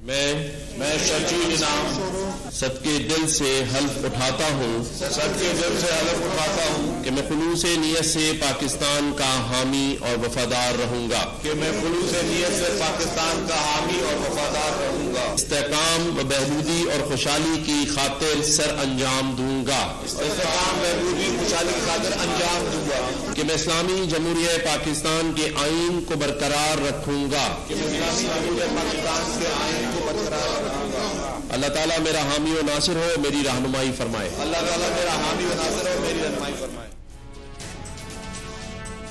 मैं सच्ची इनाम सबके दिल से हल्फ उठाता हूँ कि मैं खुलूस नियत से पाकिस्तान का हामी और वफादार रहूँगा इस्तेकाम व बहबूदी और खुशहाली की खातिर सर अंजाम दूंगा कि मैं इस्लामी जमहूरिया पाकिस्तान के आइन को बरकरार रखूँगा अल्लाह ताला मेरा हामी और नासिर हो, मेरी रहनुमाई फरमाए।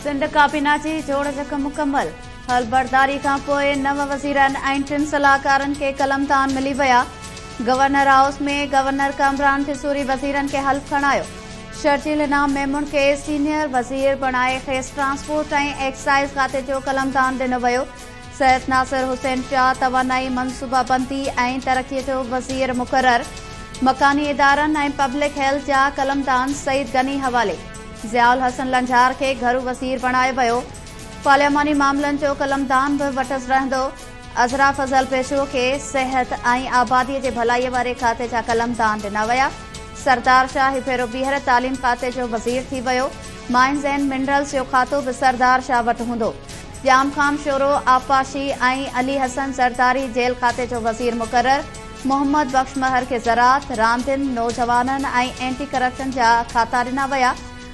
सिंध काबीना जी जोड़ जक मुकम्मल हल बर्दारी खां पोइ नव वज़ीरनि ऐं 3 सलाहकारनि खे कलमतान मिली विया। गवर्नर हाउस में गवर्नर कामरान तिसूरी वज़ीरनि खे हल्फ खणायो। शर्जील इनाम मेमून खे सीनियर वज़ीर बणाए खेसि ट्रांसपोर्ट ऐं एक्साइज़ खाते जो कलमतान ॾिनो वियो। सैयद नासिर हुसैन शाह तवानाई मनसूबाबंदी ऐं तरक़ीअ जो वज़ीर मुक़रर। मकानी इदारनि ऐं पब्लिक हेल्थ जा कलमदान सईद गनी हवाले। ज़ियाउल हसन लंझार खे घरू वज़ीर बणायो वियो। पार्लियामानी मामलनि जो कलमदान बि वटसि रहंदो। अज़रा फज़ल पेशो खे सिहत ऐं आबादीअ जे भलाईअ वारे खाते जा कलमदान ॾिना विया। सरदार शाह ही भेरो ॿीहर तालीम खाते जो वज़ीर थी वियो। माइंस एंड मिनरल्स जो खातो बि सरदार शाह वटि हूंदो। जाम खाम शोरो आपाशी ऐं अली हसन सरदारी जेल खाते जो वज़ीर मुक़रर। मोहम्मद बख्श महर खे ज़राअत रांदियुनि नौजवाननि ऐं एंटी करप्शन जा खाता ॾिना विया।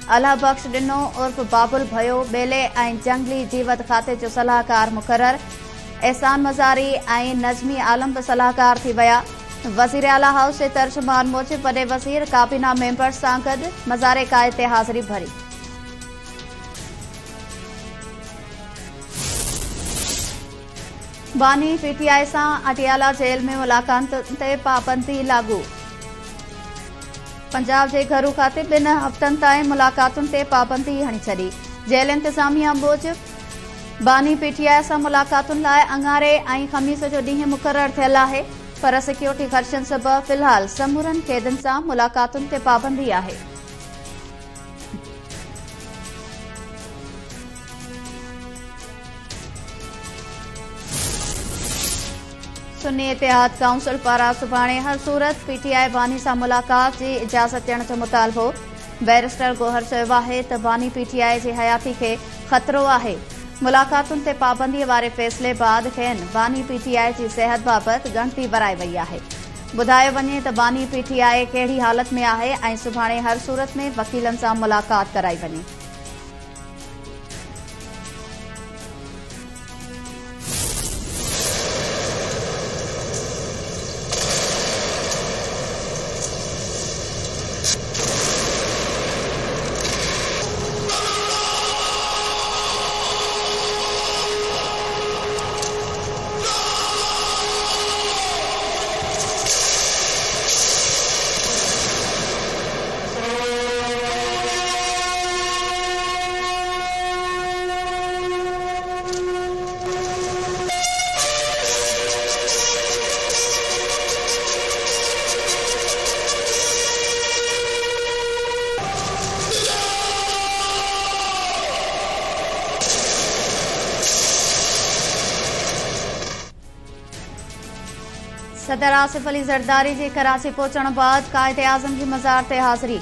अल्लाह बख्श ॾिनो उर्फ बाबुल भयो ॿेले ऐं जंगली जीवत खाते जो सलाहकार मुक़रर। एहसान मज़ारी ऐं नज़मी आलम बि सलाहकार थी विया। वज़ीर आला हाउस जे तर्जुमान मूजिब वॾे वज़ीर काबीना मेंबर्स सां गॾु मज़ारे क़ाइद ते हाज़िरी भरी। बानी पीटीआई सां अटियाला जेल में मुलाक़ात ते पाबंदी लागू। पंजाब जे घरू खाते 2 हफ़्तनि ताईं मुलाक़ातुनि ते पाबंदी हणी छॾी। जेल इंतिज़ामिया मूजिब बानी पीटीआई सां मुलाक़ातुनि लाइ अंगारे ऐं ख़मीस जो ॾींहुं मुक़ररु थियल आहे, पर सिक्योरिटी ख़दशनि सबबि फ़िलहाल समूरनि क़ैदियुनि सां मुलाक़ातुनि ते पाबंदी आहे। सुन्नी इतिहाद काउंसिल पारां सुभाणे हर सूरत पीटीआई बानी सां मुलाक़ात जी इजाज़त ॾियण जो मुतालबो। बैरिस्टर गोहर चयो आहे त बानी पीटीआई जी हयाती खे ख़तरो आहे। मुलाक़ातुनि ते पाबंदीअ वारे फ़ैसिले बाद खेनि बानी पीटीआई जी सिहत बाबति ॻणती वराए वई आहे। ॿुधायो वञे त बानी पीटीआई कहिड़ी हालत में आहे ऐं सुभाणे हर सूरत में वकीलनि सां मुलाक़ात कराई वञे। सदर आसिफ अली ज़रदारी जी कराची पहुचण बाद कायदे आज़म जी मज़ार ते हाज़िरी।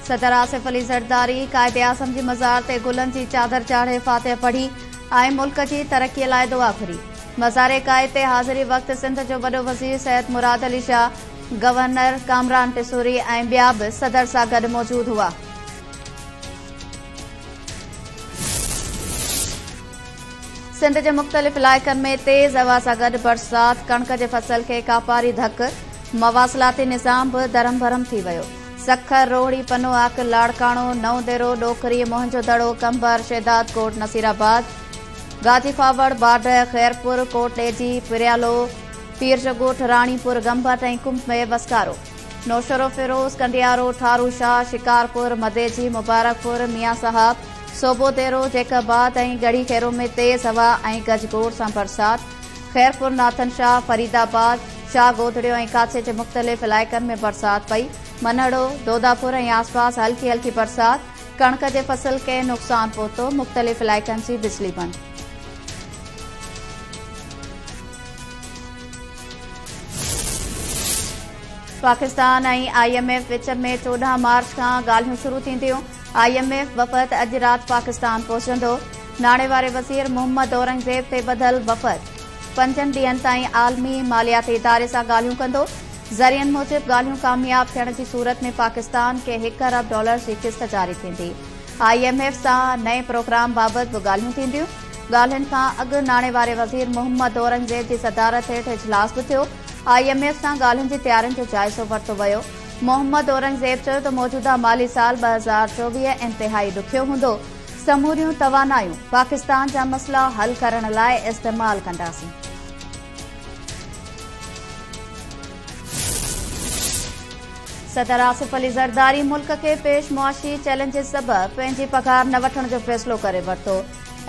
सदर आसिफ अली ज़रदारी कायदे आज़म जी मज़ार ते गुलनि जी चादर चाढ़े फातिहा पढ़ी ऐं मुल्क जी तरक़ीअ लाइ दुआ घुरी। मज़ारे कायद ते हाज़िरी वक़्तु सिंध जो वॾो वज़ीर सैयद मुराद अली शाह, गवर्नर कामरान तिसूरी ऐं ॿिया बि सदर सां गॾु मौजूद हुआ। सिंध जे मुख़्तलिफ़ इलाइक़नि में तेज़ हवा सां गॾु बरसात कणक जे फसल खे कापारी धक। मवासिलाती निज़ाम बि दरम भरम थी वियो। सखर, रोहड़ी, पनुआक, लाड़काणो, नवदेरो, डोकरी, मोहनजो दड़ो, कंबर, शेदात कोट, नसीराबाद, गाजी फावड़, बाड, खैरपुर, कोट डेजी, पिरियालो, पीरजगोठ, राणीपुर, गंभट ऐं कुंभ में वसकारो। नौशरो, फिरोज, कंडियारो, ठारू शाह, शिकारपुर, मदेजी, मुबारकपुर, मियां साहब, सोबोदेरो, जैकाबाद ऐं गढ़ी खैरो में तेज़ हवा ऐं गजगोड़ सां बरसात। खैरपुर, नाथन शाह, फरीदाबाद, शाह गोदड़ियो ऐं काछे जे मुख़्तलिफ़ इलाइक़नि में बरसात पई। मनड़ो, दोदापुर ऐं आसपास हल्की हल्की बरसात। कणक जे फसल खे नुक़सान पहुतो। मुख़्तलिफ़ इलाइक़नि जी बिजली बंदि। पाकिस्तान ऐं IMF विच में 14 मार्च खां ॻाल्हियूं शुरू थींदियूं। IMF वफ़द अॼु राति पाकिस्तान पहुचंदो। नाणे वारे वज़ीर मोहम्मद औरंगज़ेब ते ॿधल वफ़द 5 ॾींहनि ताईं आलमी मालियाती इदारे सां ॻाल्हियूं कंदो। ज़रियनि मूजिब ॻाल्हियूं कामयाब थियण जी सूरत में पाकिस्तान खे $1 अरब जी किस्त जारी थींदी। IMF सां नए प्रोग्राम बाबति बि ॻाल्हियूं थींदियूं। ॻाल्हियुनि खां अॻु नाणे वारे वज़ीर मोहम्मद औरंगज़ेब जी सदारत हेठि इजलास बि थियो। IMF सां ॻाल्हियुनि जी तयारियुनि जो जाइज़ो वरितो वियो। मोहम्मद औरंगज़ेब चयो त मौजूदा माली साल 2024 इंतिहाई ॾुखियो हूंदो। समूरियूं तवानायूं पाकिस्तान जा मसला हल करण लाइ इस्तेमाल कंदासीं। सदर आसिफ अली ज़रदारी मुल्क खे पेश मुआशी चैलेंजिस सबबि पंहिंजी पघार न वठण जो फ़ैसिलो करे वरितो।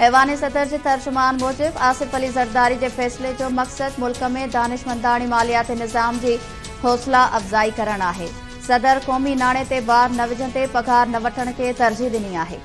ऐवान सदर जे तर्जुमान मूजिब आसिफ अली ज़रदारी जे फ़ैसिले जो मक़सद मुल्क में दानिशमंदानी मालियाती निज़ाम जी हौसला अफ़ज़ाई करणु आहे। सदर क़ौमी नाणे ते बार न विझंदे पघार न वठण खे तरजीह ॾिनी आहे।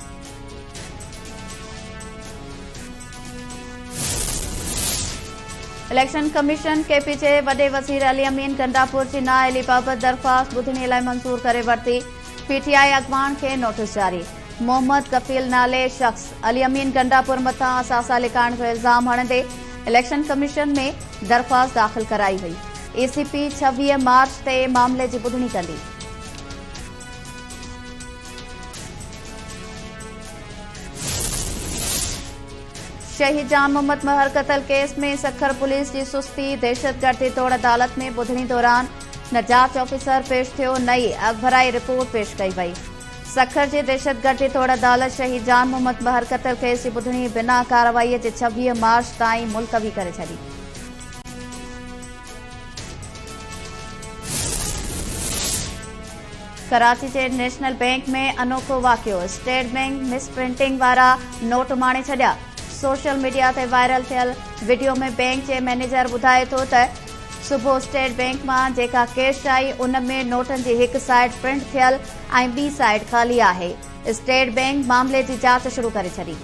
इलेक्शन कमीशन KP जे वॾे वज़ीर अली अमीन गंडापुर जी नाअहली बाबति दरख़्वास्त ॿुधणी लाइ मंज़ूर करे वरिती। PTI अॻवान खे नोटिस जारी। मोहम्मद कफ़ील नाले शख़्स अली अमीन गंडापुर मथां असासा लिकाइण जो इल्ज़ाम हणंदे इलेक्शन कमीशन में दरख़्वास्त दाख़िल कराई हुई। ACP 26 मार्च ते मामले जी ॿुधणी कंदी। शहीद जान मोहम्मद महर क़त्ल केस में सखर पुलिस जी सुस्ती दहशतगर्दी तौड़ अदालत में ॿुधणी दौरान नजाच ऑफिसर पेश थियो। नई अॻभराई रिपोर्ट पेश कई वई। सखर जी दहशतगर्दी तौड़ अदालत शहीद जान मोहम्मद महर क़त्ल केस जी ॿुधणी बिना कार्रवाईअ जे 26 मार्च ताईं मुलतवी करे छॾी। कराची जे नेशनल बैंक में अनोखो वाक़ियो। स्टेट बैंक मिसप्रिंटिंग वारा नोट माणे छॾिया। सोशल मीडिया ते वायरल थियल वीडियो में बैंक जे मैनेजर ॿुधाए थो त सुबुह स्टेट बैंक मां जेका कैश आई उन में नोटनि जी हिकु साइड प्रिंट थियल ऐं ॿी साइड ख़ाली आहे। स्टेट बैंक मामले जी जांच शुरू करे छॾी।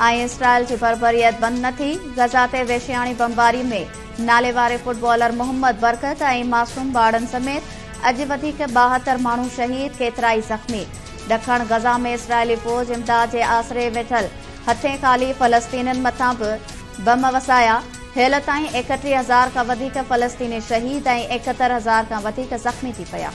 ऐं इसराइल जी बर्बरियत बंदि न थी। गज़ा ते वेशियाणी बमबारी में नाले वारे फुटबॉलर मोहम्मद बरकत ऐं मासूम ॿारनि समेत अॼु वधीक 72 माण्हू शहीद, केतिरा ई ज़ख़्मी। ॾखण गज़ा में इसराइली फ़ौज इमदाद जे आसरे वेठल हथे ख़ाली फ़लस्तीनियुनि मथां बि बम वसाया। हेल ताईं 31,000 खां वधीक फ़लस्तीनी शहीद ऐं 71,000 खां वधीक ज़ख़्मी थी पिया।